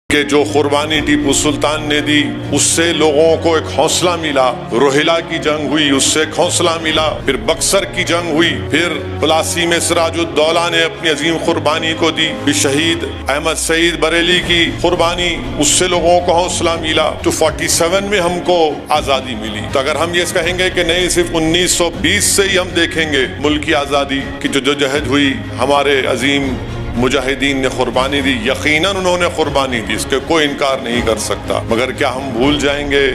کہ جو قربانی ٹیپو سلطان نے دی اس سے لوگوں کو ایک حوصلہ ملا، روہیلا کی جنگ ہوئی اس سے ایک حوصلہ ملا، پھر بکسر کی جنگ ہوئی، پھر پلاسی میں سراج الدولہ نے اپنی عظیم قربانی کو دی، پھر شہید احمد سعید بریلی کی قربانی اس سے لوگوں کو حوصلہ ملا، تو 47 میں ہم کو آزادی ملی۔ تو اگر ہم یہ کہیں گے کہ نہیں صرف 1920 سے ہی ہم دیکھیں گے ملک کی آزادی کی جو جہد ہوئی، ہمارے عظیم مجاہدین نے قربانی دی، یقیناً انہوں نے قربانی دی، اس کے کوئی انکار نہیں کر سکتا، مگر کیا ہم بھول جائیں گے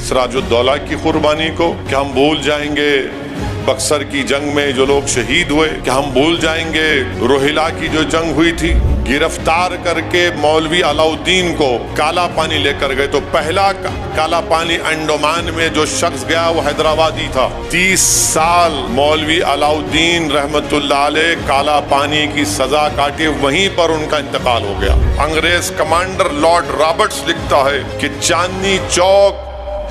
سراج الدولہ کی قربانی کو؟ کیا ہم بھول جائیں گے بکسر کی جنگ میں جو لوگ شہید ہوئے؟ کیا ہم بھول جائیں گے روہیلا کی جو جنگ ہوئی تھی؟ گرفتار کر کے مولوی علاء الدین کو کالا پانی لے کر گئے، تو پہلا کالا پانی انڈومان میں جو شخص گیا وہ حیدرآبادی تھا۔ 30 سال مولوی علاء الدین رحمت اللہ علیہ کالا پانی کی سزا کاٹی، وہیں پر ان کا انتقال ہو گیا۔ انگریز کمانڈر لارڈ رابرٹس لکھتا ہے کہ چاندنی چوک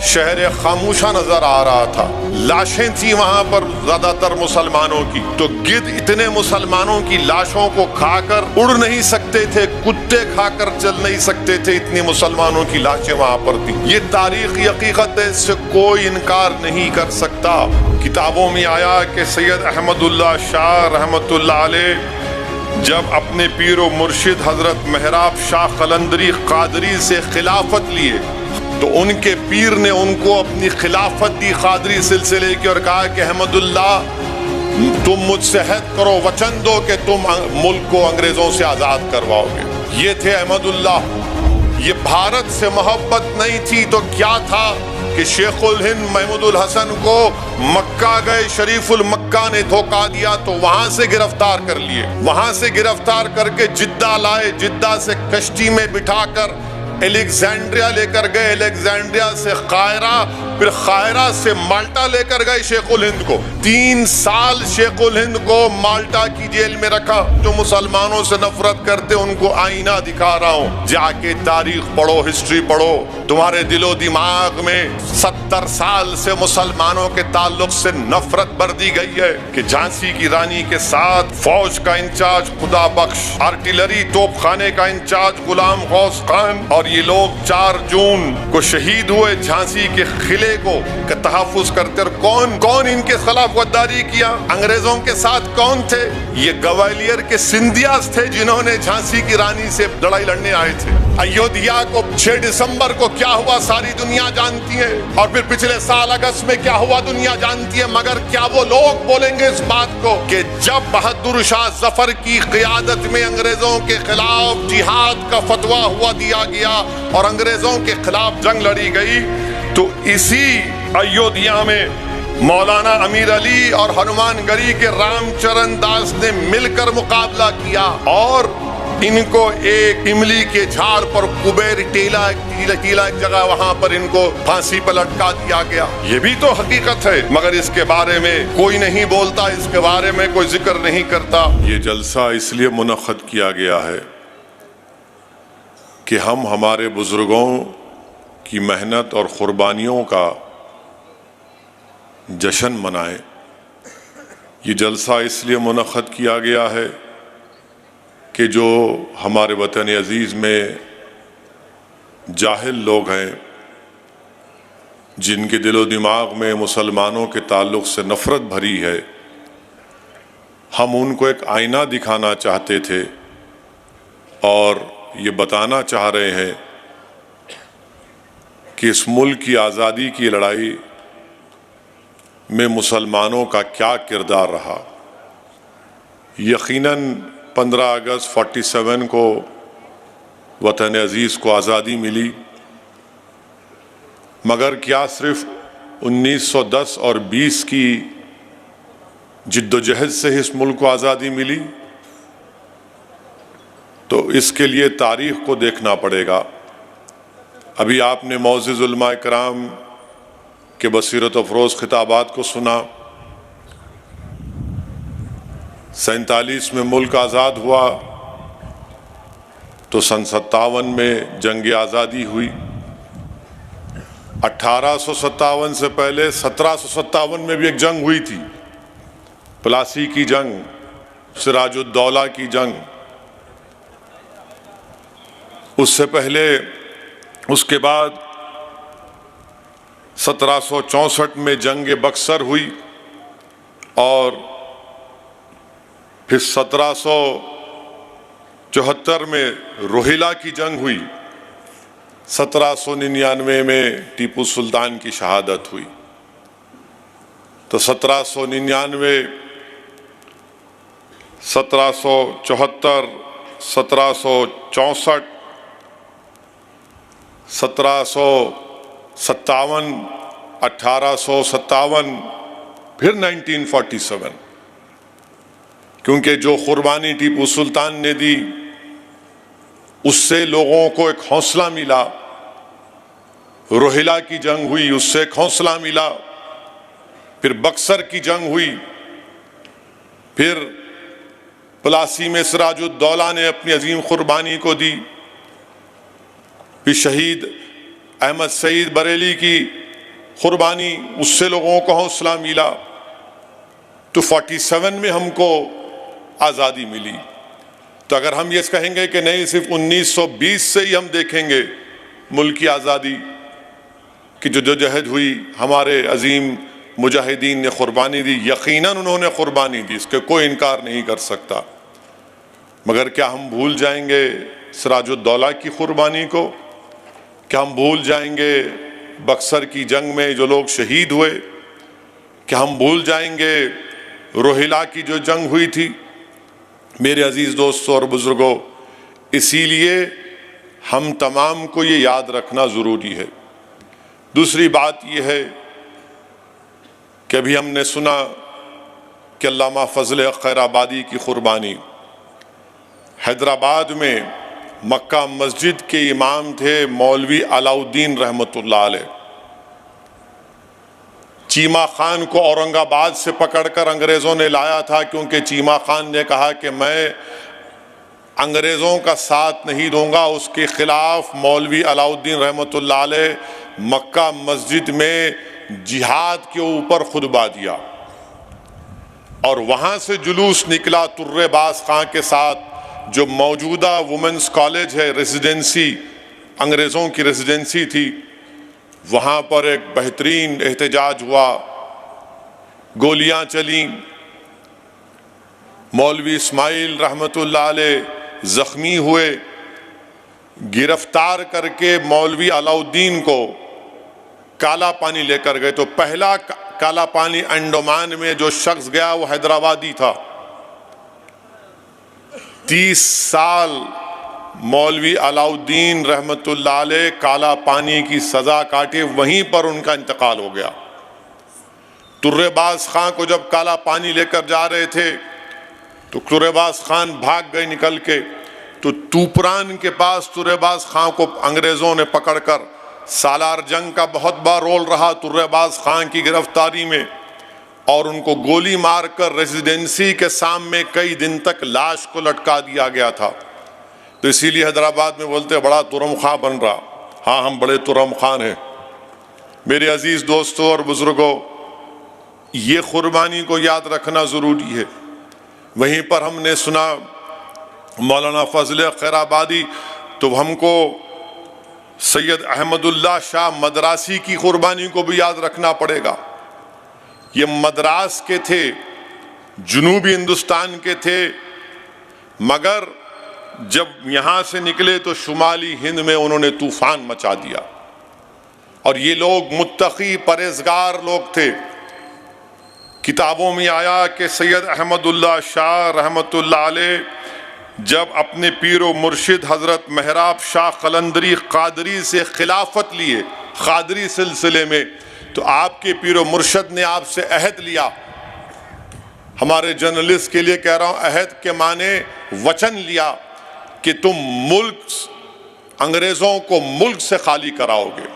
شہر خاموشہ نظر آ رہا تھا، لاشیں تھی وہاں پر زیادہ تر مسلمانوں کی، تو گدھ اتنے مسلمانوں کی لاشوں کو کھا کر اڑ نہیں سکتے تھے، کتے کھا کر چل نہیں سکتے تھے، اتنی مسلمانوں کی لاشیں وہاں پر تھی۔ یہ تاریخی حقیقت ہے، اس سے کوئی انکار نہیں کر سکتا۔ کتابوں میں آیا کہ سید احمد اللہ شاہ رحمت اللہ علیہ جب اپنے پیر و مرشد حضرت محراب شاہ قلندری قادری سے خلافت لیے تو ان کے پیر نے ان کو اپنی خلافت دی قادری سلسلے کی، اور کہا کہ احمد اللہ تم مجھ سے عہد کرو، وچن دو کہ تم ملک کو انگریزوں سے آزاد کرواؤ گے۔ یہ تھے احمد اللہ۔ یہ بھارت سے محبت نہیں تھی تو کیا تھا کہ شیخ الہند محمود الحسن کو مکہ گئے، شریف المکہ نے دھوکہ دیا تو وہاں سے گرفتار کر لیے، وہاں سے گرفتار کر کے جدہ لائے، جدہ سے کشتی میں بٹھا کر الیگزینڈریا لے کر گئے، الیگزینڈریا سے قاہرہ، پھر قاہرہ سے مالٹا لے کر گئے شیخ الہند کو۔ 3 سال شیخ الہند کو مالٹا کی جیل میں رکھا۔ جو مسلمانوں سے نفرت کرتے ان کو آئینہ دکھا رہا ہوں، جا کے تاریخ پڑھو، ہسٹری پڑھو، تمہارے دل و دماغ میں 70 سال سے مسلمانوں کے تعلق سے نفرت بھر دی گئی ہے کہ جھانسی کی رانی کے ساتھ فوج کا انچارج خدا بخش، آرٹلری توپ خانے کا انچارج غلام غوث خان، اور یہ لوگ 4 جون کو شہید ہوئے جھانسی کے قلعے کو تحفظ کرتے۔ اور کون ان کے خلاف غداری کیا؟ انگریزوں کے ساتھ کون تھے؟ یہ گوالیر کے سندھیاز تھے جنہوں نے جھانسی کی رانی سے لڑائی لڑنے آئے تھے۔ ایودھیا کو 6 دسمبر کو کیا ہوا ساری دنیا جانتی ہے، اور پھر پچھلے سال اگست میں کیا ہوا دنیا جانتی ہے، مگر کیا وہ لوگ بولیں گے اس بات کو کہ جب بہادر شاہ ظفر کی قیادت میں انگریزوں کے خلاف جہاد کا فتویٰ ہوا دیا گیا اور انگریزوں کے خلاف جنگ لڑی گئی، تو اسی ایودھیا میں مولانا امیر علی اور ہنومان گری کے رام چرن داس نے مل کر مقابلہ کیا، اور ان کو ایک املی کے جھاڑ پر کبیر ٹیلا ایک جگہ وہاں پر ان کو پھانسی پر لٹکا دیا گیا۔ یہ بھی تو حقیقت ہے، مگر اس کے بارے میں کوئی نہیں بولتا، اس کے بارے میں کوئی ذکر نہیں کرتا۔ یہ جلسہ اس لیے منعقد کیا گیا ہے کہ ہم ہمارے بزرگوں کی محنت اور قربانیوں کا جشن منائیں۔ یہ جلسہ اس لیے منعقد کیا گیا ہے کہ جو ہمارے وطن عزیز میں جاہل لوگ ہیں، جن کے دل و دماغ میں مسلمانوں کے تعلق سے نفرت بھری ہے، ہم ان کو ایک آئینہ دکھانا چاہتے تھے اور یہ بتانا چاہ رہے ہیں کہ اس ملک کی آزادی کی لڑائی میں مسلمانوں کا کیا کردار رہا۔ یقیناً 15 اگست 47 کو وطن عزیز کو آزادی ملی، مگر کیا صرف 1910 اور 20 کی جد و جہد سے اس ملک کو آزادی ملی؟ تو اس کے لیے تاریخ کو دیکھنا پڑے گا۔ ابھی آپ نے معزز علماء کرام کے بصیرت افروز خطابات کو سنا۔ 47 میں ملک آزاد ہوا تو سن 57 میں جنگ آزادی ہوئی۔ 1857 سے پہلے 1757 میں بھی ایک جنگ ہوئی تھی، پلاسی کی جنگ، سراج الدولہ کی جنگ۔ اس سے پہلے اس کے بعد 1764 میں جنگ بکسر ہوئی اور پھر 1774 میں روہیلا کی جنگ ہوئی، 1799 میں ٹیپو سلطان کی شہادت ہوئی۔ تو 1799، 1774، 1764، 1757، 1857، پھر 1947، کیونکہ جو قربانی ٹیپو سلطان نے دی اس سے لوگوں کو ایک حوصلہ ملا، روہیلا کی جنگ ہوئی اس سے ایک حوصلہ ملا، پھر بکسر کی جنگ ہوئی، پھر پلاسی میں سراج الدولہ نے اپنی عظیم قربانی کو دی، پھر شہید احمد سعید بریلی کی قربانی، اس سے لوگوں کو حوصلہ ملا، تو 47 میں ہم کو آزادی ملی۔ تو اگر ہم یہ کہیں گے کہ نہیں صرف 1920 سے ہی ہم دیکھیں گے ملک کی آزادی کی جو جہد ہوئی، ہمارے عظیم مجاہدین نے قربانی دی، یقیناً انہوں نے قربانی دی، اس کے کوئی انکار نہیں کر سکتا، مگر کیا ہم بھول جائیں گے سراج الدولہ کی قربانی کو؟ کیا ہم بھول جائیں گے بکسر کی جنگ میں جو لوگ شہید ہوئے؟ کیا ہم بھول جائیں گے روہیلا کی جو جنگ ہوئی تھی؟ میرے عزیز دوستوں اور بزرگوں، اسی لیے ہم تمام کو یہ یاد رکھنا ضروری ہے۔ دوسری بات یہ ہے کہ ابھی ہم نے سنا کہ علامہ فضل خیر آبادی کی قربانی، حیدرآباد میں مکہ مسجد کے امام تھے مولوی علاء الدین رحمۃ اللہ علیہ۔ چیمہ خان کو اورنگ آباد سے پکڑ کر انگریزوں نے لایا تھا، کیونکہ چیمہ خان نے کہا کہ میں انگریزوں کا ساتھ نہیں دوں گا، اس کے خلاف مولوی علاء الدین رحمۃ اللہ علیہ مکہ مسجد میں جہاد کے اوپر خطبہ دیا، اور وہاں سے جلوس نکلا ترے باز خان کے ساتھ، جو موجودہ وومنس کالج ہے، ریزیڈنسی، انگریزوں کی ریزیڈنسی تھی، وہاں پر ایک بہترین احتجاج ہوا، گولیاں چلیں، مولوی اسماعیل رحمۃ اللہ علیہ زخمی ہوئے، گرفتار کر کے مولوی علاء الدین کو کالا پانی لے کر گئے۔ تو پہلا کالا پانی انڈمان میں جو شخص گیا وہ حیدرآبادی تھا۔ 30 سال مولوی علاء الدین رحمۃ اللہ علیہ کالا پانی کی سزا کاٹے، وہیں پر ان کا انتقال ہو گیا۔ ترے باز خان کو جب کالا پانی لے کر جا رہے تھے تو ترے باز خان بھاگ گئے نکل کے، تو توپران کے پاس ترے باز خان کو انگریزوں نے پکڑ کر، سالار جنگ کا بہت بڑا رول رہا ترے باز خان کی گرفتاری میں، اور ان کو گولی مار کر ریزیڈنسی کے سامنے کئی دن تک لاش کو لٹکا دیا گیا تھا۔ تو اسی لیے حیدرآباد میں بولتے بڑا ترم خاں بن رہا۔ ہاں، ہم بڑے ترم خان ہیں۔ میرے عزیز دوستوں اور بزرگوں، یہ قربانی کو یاد رکھنا ضروری ہے۔ وہیں پر ہم نے سنا مولانا فضل خیر آبادی، تو ہم کو سید احمد اللہ شاہ مدراسی کی قربانی کو بھی یاد رکھنا پڑے گا۔ یہ مدراس کے تھے، جنوبی ہندوستان کے تھے، مگر جب یہاں سے نکلے تو شمالی ہند میں انہوں نے طوفان مچا دیا، اور یہ لوگ متقی پرہیزگار لوگ تھے۔ کتابوں میں آیا کہ سید احمد اللہ شاہ رحمۃ اللہ علیہ جب اپنے پیر و مرشد حضرت محراب شاہ قلندری قادری سے خلافت لیے قادری سلسلے میں، تو آپ کے پیر و مرشد نے آپ سے عہد لیا۔ ہمارے جرنلسٹ کے لیے کہہ رہا ہوں، عہد کے معنی وچن لیا کہ تم ملک، انگریزوں کو ملک سے خالی کراؤ گے۔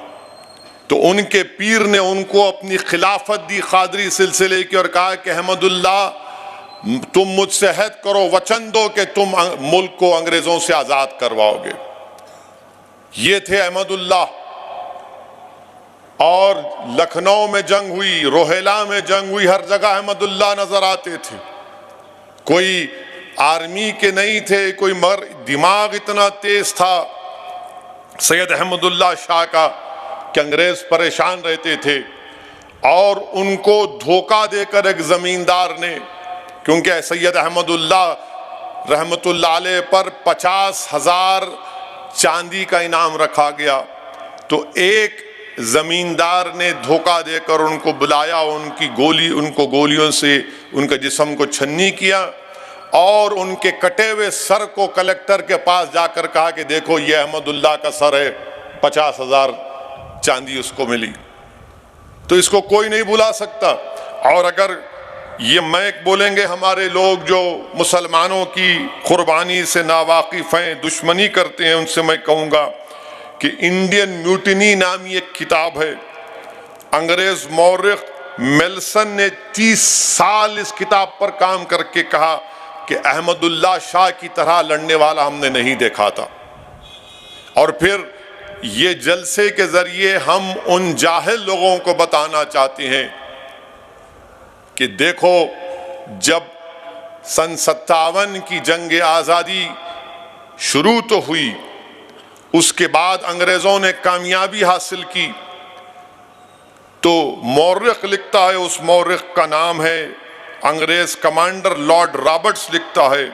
تو ان کے پیر نے ان کو اپنی خلافت دی قادری سلسلے کی، اور کہا کہ احمد اللہ تم مجھ سے عہد کرو، وچن دو کہ تم ملک کو انگریزوں سے آزاد کرواؤ گے۔ یہ تھے احمد اللہ۔ اور لکھنؤ میں جنگ ہوئی، روہیلا میں جنگ ہوئی، ہر جگہ احمد اللہ نظر آتے تھے۔ کوئی آرمی کے نہیں تھے، کوئی، مگر دماغ اتنا تیز تھا سید احمد اللہ شاہ کا کہ انگریز پریشان رہتے تھے اور ان کو دھوکہ دے کر ایک زمیندار نے، کیونکہ سید احمد اللہ رحمت اللہ علیہ پر 50,000 چاندی کا انعام رکھا گیا، تو ایک زمیندار نے دھوکہ دے کر ان کو بلایا، ان کو گولیوں سے ان کے جسم کو چھنی کیا اور ان کے کٹے ہوئے سر کو کلکٹر کے پاس جا کر کہا کہ دیکھو یہ احمد اللہ کا سر ہے، 50,000 چاندی اس کو ملی۔ تو اس کو کوئی نہیں بلا سکتا۔ اور اگر یہ میک بولیں گے ہمارے لوگ جو مسلمانوں کی قربانی سے ناواقف ہیں، دشمنی کرتے ہیں، ان سے میں کہوں گا کہ انڈین میوٹینی نامی ایک کتاب ہے، انگریز مورخ میلسن نے 30 سال اس کتاب پر کام کر کے کہا کہ احمد اللہ شاہ کی طرح لڑنے والا ہم نے نہیں دیکھا تھا۔ اور پھر یہ جلسے کے ذریعے ہم ان جاہل لوگوں کو بتانا چاہتے ہیں کہ دیکھو جب سن 57 کی جنگ آزادی شروع تو ہوئی، اس کے بعد انگریزوں نے کامیابی حاصل کی، تو مورخ لکھتا ہے، اس مورخ کا نام ہے انگریز کمانڈر لارڈ رابرٹس، لکھتا ہے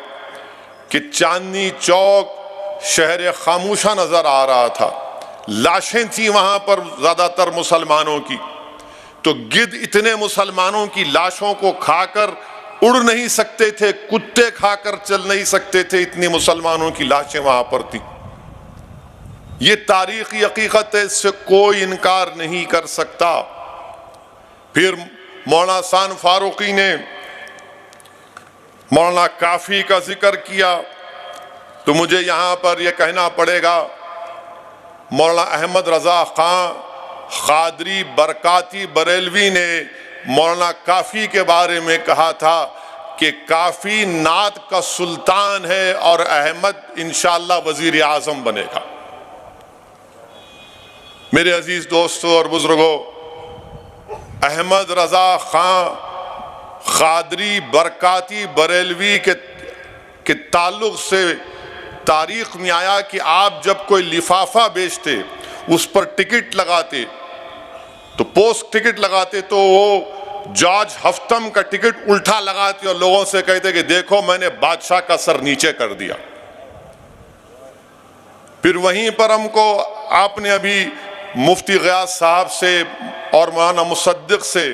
کہ چاندنی چوک شہر خاموشہ نظر آ رہا تھا، لاشیں تھیں وہاں پر زیادہ تر مسلمانوں کی، تو گدھ اتنے مسلمانوں کی لاشوں کو کھا کر اڑ نہیں سکتے تھے، کتے کھا کر چل نہیں سکتے تھے، اتنی مسلمانوں کی لاشیں وہاں پر تھیں۔ یہ تاریخی حقیقت ہے، اس سے کوئی انکار نہیں کر سکتا۔ پھر مولانا احسان فاروقی نے مولانا کافی کا ذکر کیا، تو مجھے یہاں پر یہ کہنا پڑے گا، مولانا احمد رضا خان قادری برکاتی بریلوی نے مولانا کافی کے بارے میں کہا تھا کہ کافی نعت کا سلطان ہے اور احمد انشاءاللہ وزیر اعظم بنے گا۔ میرے عزیز دوستو اور بزرگوں، احمد رضا خان قادری برکاتی بریلوی کے تعلق سے تاریخ میں آیا کہ آپ جب کوئی لفافہ بیچتے، اس پر ٹکٹ لگاتے، تو پوسٹ ٹکٹ لگاتے، تو وہ جارج ہفتم کا ٹکٹ الٹا لگاتے اور لوگوں سے کہتے کہ دیکھو میں نے بادشاہ کا سر نیچے کر دیا۔ پھر وہیں پر ہم کو آپ نے ابھی مفتی غیاث صاحب سے اور مولانا مصدق سے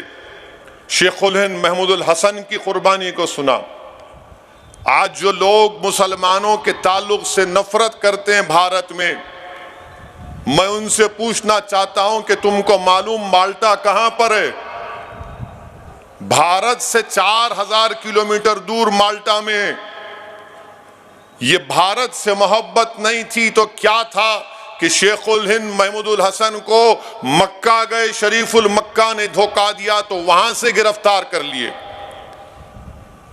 شیخ الہند محمود الحسن کی قربانی کو سنا۔ آج جو لوگ مسلمانوں کے تعلق سے نفرت کرتے ہیں بھارت میں، میں ان سے پوچھنا چاہتا ہوں کہ تم کو معلوم مالٹا کہاں پر ہے؟ بھارت سے 4000 کلومیٹر دور مالٹا میں۔ یہ بھارت سے محبت نہیں تھی تو کیا تھا کہ شیخ الہند محمود الحسن کو مکہ گئے، شریف المکہ نے دھوکہ دیا تو وہاں سے گرفتار کر لیے،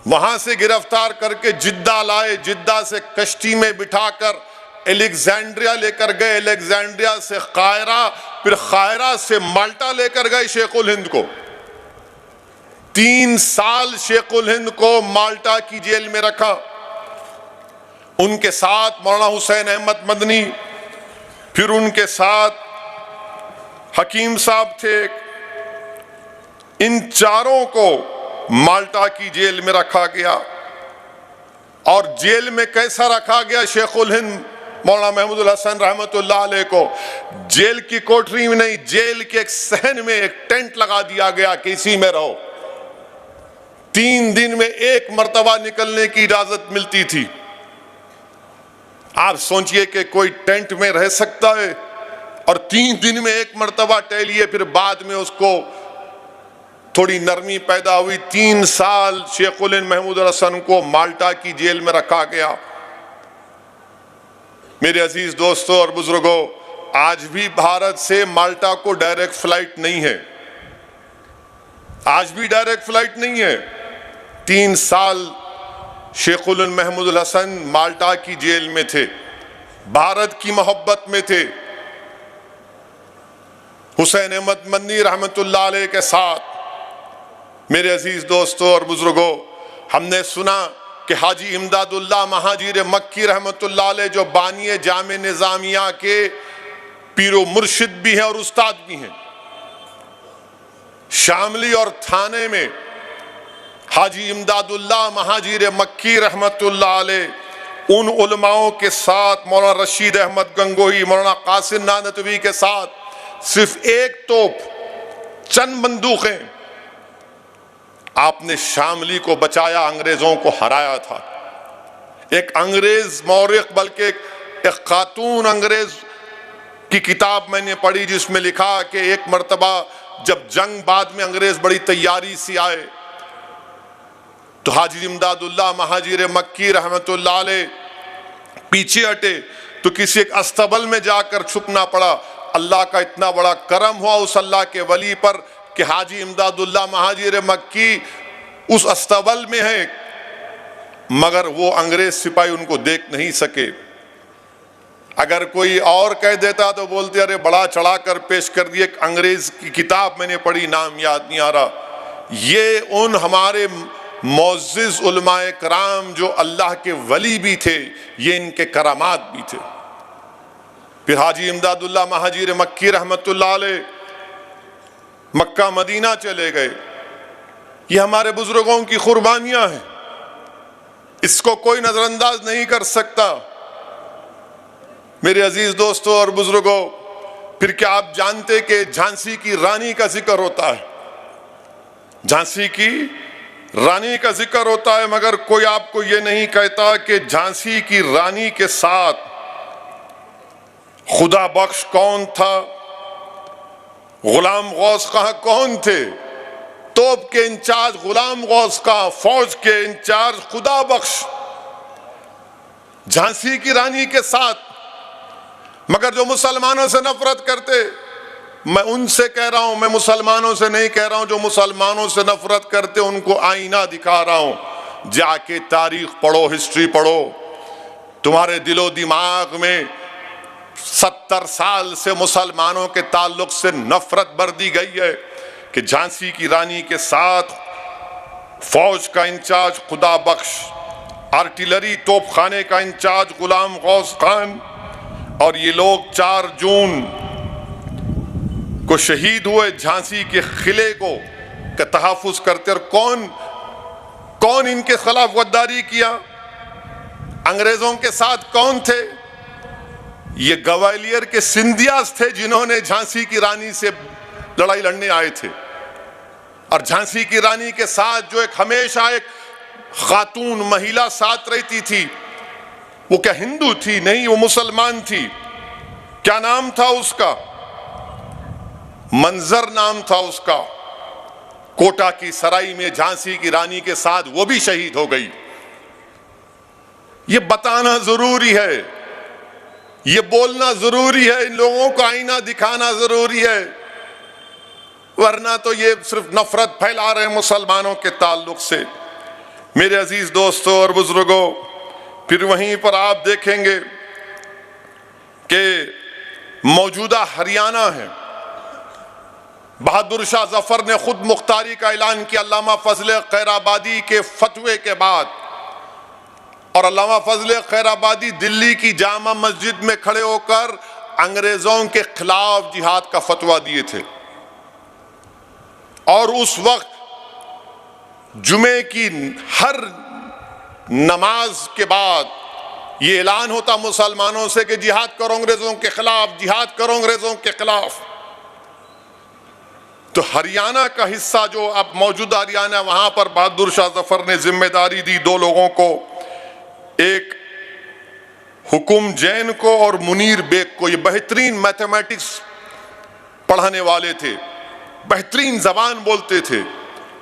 وہاں سے گرفتار کر کے جدہ لائے، جدہ سے کشتی میں بٹھا کر الیگزینڈریا لے کر گئے، الیگزینڈریا سے قاہرہ، پھر قاہرہ سے مالٹا لے کر گئے شیخ الہند کو۔ 3 سال شیخ الہند کو مالٹا کی جیل میں رکھا۔ ان کے ساتھ مولانا حسین احمد مدنی، پھر ان کے ساتھ حکیم صاحب تھے، ان چاروں کو مالٹا کی جیل میں رکھا گیا۔ اور جیل میں کیسا رکھا گیا شیخ الہند مولانا محمود الحسن رحمت اللہ علیہ کو؟ جیل کی کوٹری میں نہیں، جیل کے ایک صحن میں ایک ٹینٹ لگا دیا گیا کہ اسی میں رہو۔ 3 دن میں 1 مرتبہ نکلنے کی اجازت ملتی تھی۔ آپ سوچئے کہ کوئی ٹینٹ میں رہ سکتا ہے؟ اور 3 دن میں 1 مرتبہ ٹہلیے، پھر بعد میں اس کو تھوڑی نرمی پیدا ہوئی۔ 3 سال شیخ الہند محمود الحسن کو مالٹا کی جیل میں رکھا گیا۔ میرے عزیز دوستوں اور بزرگوں، آج بھی بھارت سے مالٹا کو ڈائریکٹ فلائٹ نہیں ہے، آج بھی ڈائریکٹ فلائٹ نہیں ہے۔ 3 سال شیخ الہند محمود الحسن مالٹا کی جیل میں تھے، بھارت کی محبت میں تھے، حسین احمد مدنی رحمت اللہ علیہ کے ساتھ۔ میرے عزیز دوستوں اور بزرگوں، ہم نے سنا کہ حاجی امداد اللہ مہاجر مکی رحمت اللہ علیہ جو بانی جامع نظامیہ کے پیر و مرشد بھی ہیں اور استاد بھی ہیں۔ شاملی اور تھانے میں حاجی امداد اللہ مہاجر مکی رحمت اللہ علیہ ان علماؤں کے ساتھ، مولانا رشید احمد گنگوہی، مولانا قاسم نانوتوی کے ساتھ صرف ایک توپ، چند بندوقیں، آپ نے شاملی کو بچایا، انگریزوں کو ہرایا تھا۔ ایک انگریز مورخ، بلکہ ایک خاتون انگریز کی کتاب میں نے پڑھی جس میں لکھا کہ ایک مرتبہ جب جنگ بعد میں انگریز بڑی تیاری سے آئے تو حاجی امداد اللہ مہاجر مکی رحمت اللہ علیہ پیچھے ہٹے تو کسی ایک استبل میں جا کر چھپنا پڑا۔ اللہ کا اتنا بڑا کرم ہوا اس اللہ کے ولی پر کہ حاجی امداد اللہ مہاجر مکی اس استبل میں ہے، مگر وہ انگریز سپاہی ان کو دیکھ نہیں سکے۔ اگر کوئی اور کہہ دیتا تو بولتے ارے بڑا چڑھا کر پیش کر دی، ایک انگریز کی کتاب میں نے پڑھی، نام یاد نہیں آ رہا۔ یہ ان ہمارے معزز علماء کرام جو اللہ کے ولی بھی تھے، یہ ان کے کرامات بھی تھے۔ پھر حاجی امداد اللہ مہاجر مکی رحمت اللہ علیہ مکہ مدینہ چلے گئے۔ یہ ہمارے بزرگوں کی قربانیاں ہیں، اس کو کوئی نظر انداز نہیں کر سکتا۔ میرے عزیز دوستوں اور بزرگوں، پھر کیا آپ جانتے کہ جھانسی کی رانی کا ذکر ہوتا ہے؟ جھانسی کی رانی کا ذکر ہوتا ہے، مگر کوئی آپ کو یہ نہیں کہتا کہ جھانسی کی رانی کے ساتھ خدا بخش کون تھا، غلام غوث خاں کون تھے، توپ کے انچارج غلام غوث خاں، فوج کے انچارج خدا بخش، جھانسی کی رانی کے ساتھ۔ مگر جو مسلمانوں سے نفرت کرتے، میں ان سے کہہ رہا ہوں، میں مسلمانوں سے نہیں کہہ رہا ہوں، جو مسلمانوں سے نفرت کرتے ان کو آئینہ دکھا رہا ہوں، جا کے تاریخ پڑھو، ہسٹری پڑھو۔ تمہارے دل و دماغ میں 70 سال سے مسلمانوں کے تعلق سے نفرت بر دی گئی ہے کہ جھانسی کی رانی کے ساتھ فوج کا انچارج خدا بخش، آرٹلری توپ خانے کا انچارج غلام غوث خان، اور یہ لوگ 4 جون کو شہید ہوئے جھانسی کے قلعے کو کا تحفظ کرتے۔ اور کون ان کے خلاف غداری کیا؟ انگریزوں کے ساتھ کون تھے؟ یہ گوالیر کے سندھیاز تھے جنہوں نے جھانسی کی رانی سے لڑائی لڑنے آئے تھے۔ اور جھانسی کی رانی کے ساتھ جو ایک ہمیشہ ایک خاتون مہیلا ساتھ رہتی تھی، وہ کیا ہندو تھی؟ نہیں، وہ مسلمان تھی۔ کیا نام تھا اس کا؟ منظر نام تھا اس کا۔ کوٹا کی سرائی میں جھانسی کی رانی کے ساتھ وہ بھی شہید ہو گئی۔ یہ بتانا ضروری ہے، یہ بولنا ضروری ہے، ان لوگوں کو آئینہ دکھانا ضروری ہے، ورنہ تو یہ صرف نفرت پھیلا رہے ہیں مسلمانوں کے تعلق سے۔ میرے عزیز دوستوں اور بزرگوں، پھر وہیں پر آپ دیکھیں گے کہ موجودہ ہریانہ ہے، بہادر شاہ ظفر نے خود مختاری کا اعلان کیا علامہ فضل خیر آبادی کے فتوے کے بعد، اور علامہ فضل خیر آبادی دلی کی جامع مسجد میں کھڑے ہو کر انگریزوں کے خلاف جہاد کا فتویٰ دیے تھے۔ اور اس وقت جمعے کی ہر نماز کے بعد یہ اعلان ہوتا مسلمانوں سے کہ جہاد کرو انگریزوں کے خلاف، جہاد کرو انگریزوں کے خلاف۔ تو ہریانہ کا حصہ جو اب موجودہ ہریانہ، وہاں پر بہادر شاہ ظفر نے ذمہ داری دی 2 لوگوں کو، ایک حکم جین کو اور منیر بیگ کو۔ یہ بہترین میتھمیٹکس پڑھانے والے تھے، بہترین زبان بولتے تھے،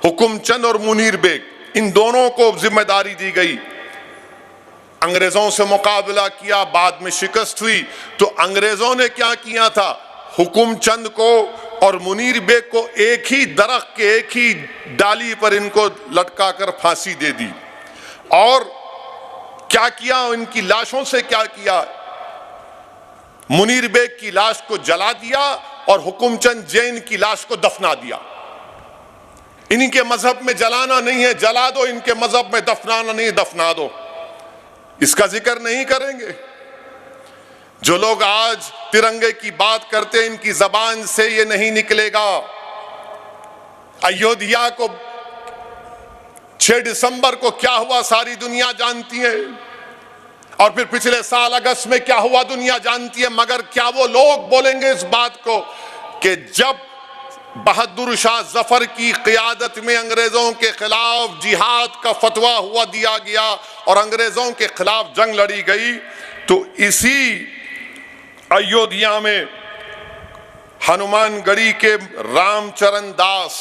حکم چند اور منیر بیگ، ان دونوں کو ذمہ داری دی گئی۔ انگریزوں سے مقابلہ کیا، بعد میں شکست ہوئی، تو انگریزوں نے کیا کیا تھا؟ حکم چند کو اور منیر بیگ کو ایک ہی درخت کے ایک ہی ڈالی پر ان کو لٹکا کر پھانسی دے دی۔ اور کیا کیا؟ ان کی لاشوں سے کیا کیا؟ منیر بیگ کی لاش کو جلا دیا اور حکم چند جین کی لاش کو دفنا دیا۔ ان کے مذہب میں جلانا نہیں ہے، جلا دو، ان کے مذہب میں دفنانا نہیں، دفنا دو۔ اس کا ذکر نہیں کریں گے۔ جو لوگ آج ترنگے کی بات کرتے ہیں ان کی زبان سے یہ نہیں نکلے گا۔ ایودھیا کو 6 دسمبر کو کیا ہوا ساری دنیا جانتی ہے، اور پھر پچھلے سال اگست میں کیا ہوا دنیا جانتی ہے، مگر کیا وہ لوگ بولیں گے اس بات کو کہ جب بہادر شاہ ظفر کی قیادت میں انگریزوں کے خلاف جہاد کا فتویٰ دیا گیا اور انگریزوں کے خلاف جنگ لڑی گئی، تو اسی ایودھیا میں ہنومان گڑھی کے رام چرن داس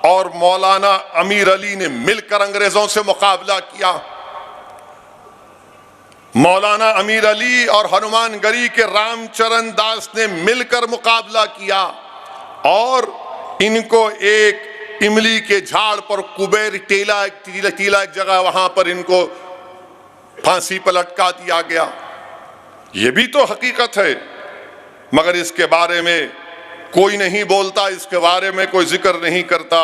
اور مولانا امیر علی نے مل کر انگریزوں سے مقابلہ کیا۔ مولانا امیر علی اور ہنومان گڑھی کے رام چرن داس نے مل کر مقابلہ کیا اور ان کو ایک املی کے جھاڑ پر کبیر ٹیلا ایک جگہ وہاں پر ان کو پھانسی پر لٹکا دیا گیا۔ یہ بھی تو حقیقت ہے، مگر اس کے بارے میں کوئی نہیں بولتا، اس کے بارے میں کوئی ذکر نہیں کرتا۔